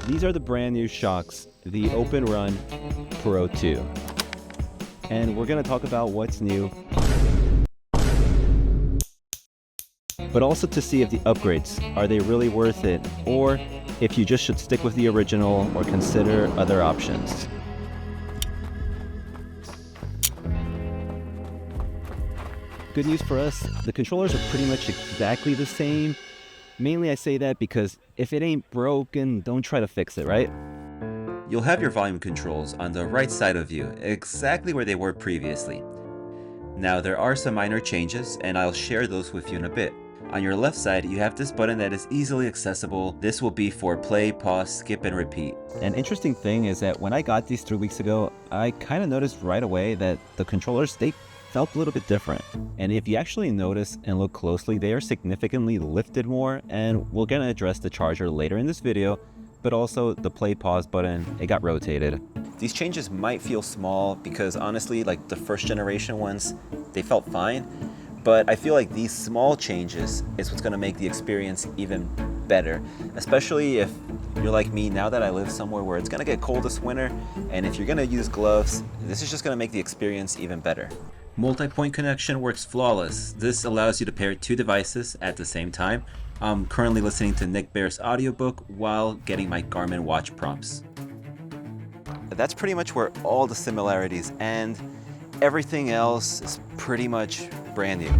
These are the brand new Shokz, the OpenRun Pro 2. And we're going to talk about what's new, but also to see if the upgrades, are they really worth it, or if you just should stick with the original or consider other options. Good news for us, the controllers are pretty much exactly the same. Mainly I say that because if it ain't broken, don't try to fix it, right? You'll have your volume controls on the right side of you, exactly where they were previously. Now there are some minor changes, and I'll share those with you in a bit. On your left side, you have this button that is easily accessible. This will be for play, pause, skip, and repeat. An interesting thing is that when I got these 3 weeks ago, I kind of noticed right away that the controllers, they felt a little bit different. And if you actually notice and look closely, they are significantly lifted more, and we're gonna address the charger later in this video, but also the play pause button, it got rotated. These changes might feel small because honestly, like the first generation ones, they felt fine, but I feel like these small changes is what's gonna make the experience even better, especially if you're like me now that I live somewhere where it's gonna get cold this winter, and if you're gonna use gloves, this is just gonna make the experience even better. Multi-point connection works flawless. This allows you to pair 2 devices at the same time. I'm currently listening to Nick Bare's audiobook while getting my Garmin watch prompts. That's pretty much where all the similarities end. Everything else is pretty much brand new.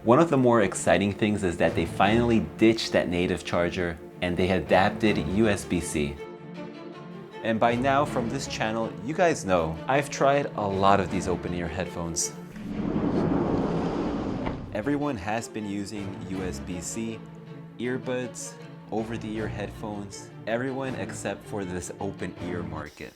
One of the more exciting things is that they finally ditched that native charger and they adapted USB-C. And by now from this channel, you guys know, I've tried a lot of these open-ear headphones. Everyone has been using USB-C, earbuds, over-the-ear headphones, everyone except for this open-ear market.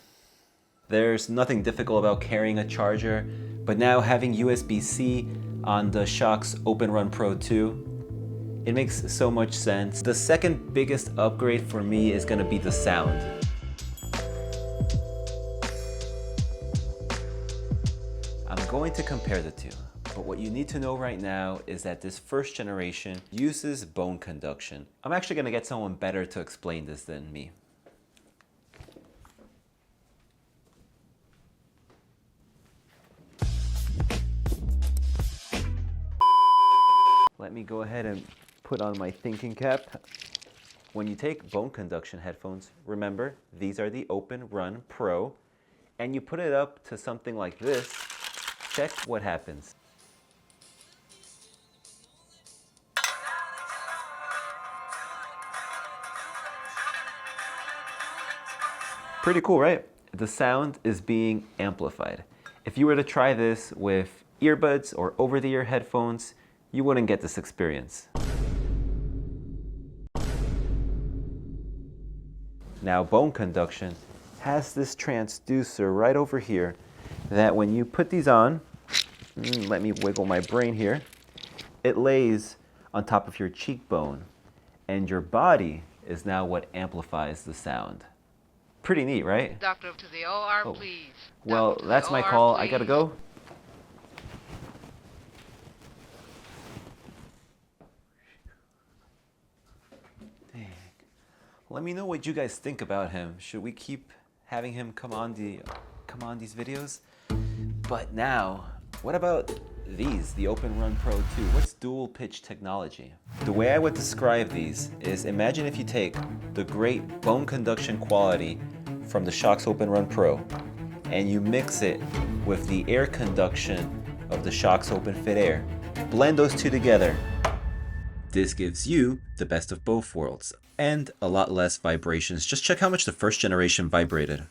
There's nothing difficult about carrying a charger, but now having USB-C on the Shokz OpenRun Pro 2, it makes so much sense. The second biggest upgrade for me is gonna be the sound. I'm going to compare the two, but what you need to know right now is that this first generation uses bone conduction. I'm actually going to get someone better to explain this than me. Let me go ahead and put on my thinking cap. When you take bone conduction headphones, remember, these are the OpenRun Pro, and you put it up to something like this, check what happens. Pretty cool, right? The sound is being amplified. If you were to try this with earbuds or over-the-ear headphones, you wouldn't get this experience. Now, bone conduction has this transducer right over here that when you put these on, let me wiggle my brain here, it lays on top of your cheekbone, and your body is now what amplifies the sound. Pretty neat, right? Doctor, to the OR, please. Well, that's my call. I gotta go. Dang. Let me know what you guys think about him. Should we keep having him come on these videos? But now, what about these, the OpenRun Pro 2? What's dual pitch technology? The way I would describe these is, imagine if you take the great bone conduction quality from the Shokz OpenRun Pro and you mix it with the air conduction of the Shokz OpenFit Air. Blend those two together. This gives you the best of both worlds and a lot less vibrations. Just check how much the first generation vibrated.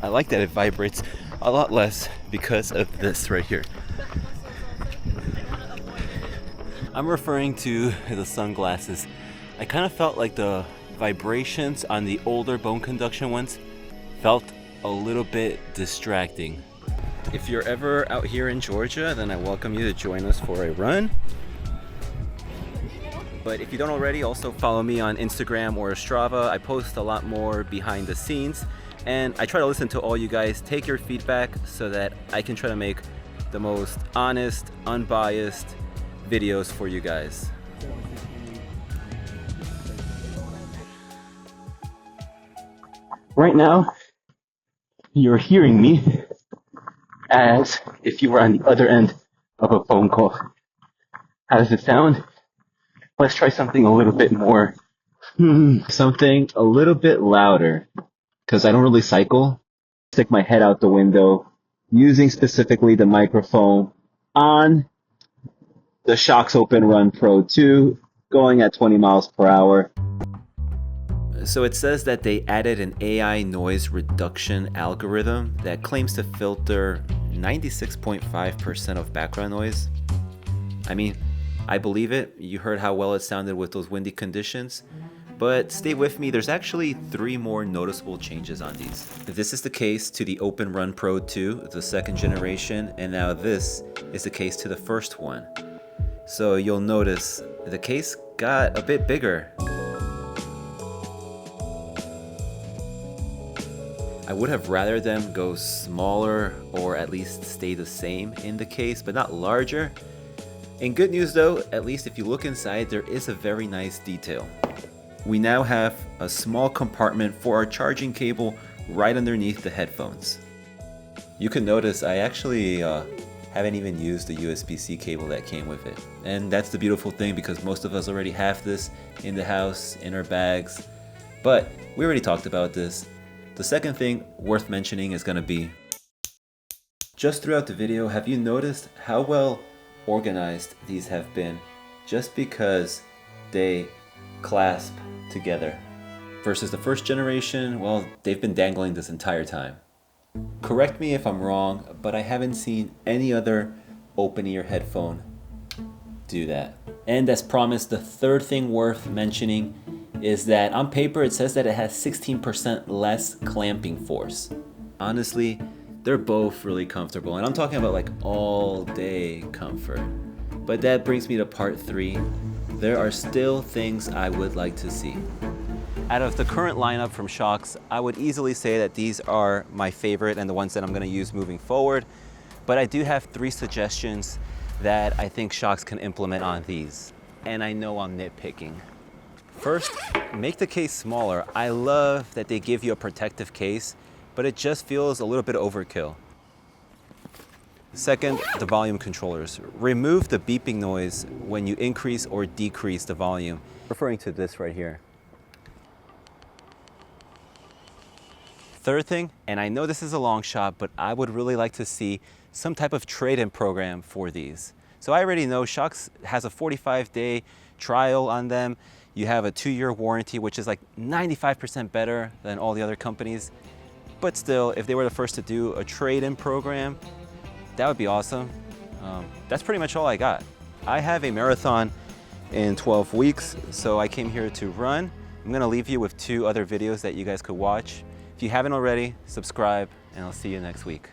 I like that it vibrates a lot less because of this right here. I'm referring to the sunglasses. I kind of felt like the vibrations on the older bone conduction ones felt a little bit distracting. If you're ever out here in Georgia, then I welcome you to join us for a run. But if you don't already, also follow me on Instagram or Strava. I post a lot more behind the scenes. And I try to listen to all you guys, take your feedback so that I can try to make the most honest, unbiased videos for you guys. Right now, you're hearing me as if you were on the other end of a phone call. How does it sound? Let's try something a little bit more, something a little bit louder, because I don't really cycle. Stick my head out the window, using specifically the microphone on the Shokz OpenRun Pro 2, going at 20 miles per hour. So it says that they added an AI noise reduction algorithm that claims to filter 96.5% of background noise. I mean, I believe it. You heard how well it sounded with those windy conditions. But stay with me, there's actually 3 more noticeable changes on these. This is the case to the OpenRun Pro 2, the 2nd generation, and now this is the case to the first one. So you'll notice the case got a bit bigger. I would have rather them go smaller or at least stay the same in the case, but not larger. And good news though, at least if you look inside, there is a very nice detail. We now have a small compartment for our charging cable right underneath the headphones. You can notice I actually haven't even used the USB-C cable that came with it. And that's the beautiful thing, because most of us already have this in the house, in our bags. But we already talked about this. The second thing worth mentioning is going to be, just throughout the video, have you noticed how well organized these have been just because they clasp together? Versus the first generation, well, they've been dangling this entire time. Correct me if I'm wrong, but I haven't seen any other open-ear headphone do that. And as promised, the third thing worth mentioning is that on paper it says that it has 16% less clamping force. Honestly, they're both really comfortable, and I'm talking about like all day comfort. But that brings me to part 3. There are still things I would like to see. Out of the current lineup from Shokz, I would easily say that these are my favorite and the ones that I'm going to use moving forward. But I do have 3 suggestions that I think Shokz can implement on these. And I know I'm nitpicking. First, make the case smaller. I love that they give you a protective case, but it just feels a little bit overkill. Second, the volume controllers. Remove the beeping noise when you increase or decrease the volume. Referring to this right here. Third thing, and I know this is a long shot, but I would really like to see some type of trade-in program for these. So I already know Shokz has a 45-day trial on them. You have a 2-year warranty, which is like 95% better than all the other companies. But still, if they were the first to do a trade-in program, that would be awesome. That's pretty much all I got. I have a marathon in 12 weeks, so I came here to run. I'm gonna leave you with 2 other videos that you guys could watch. If you haven't already, subscribe, and I'll see you next week.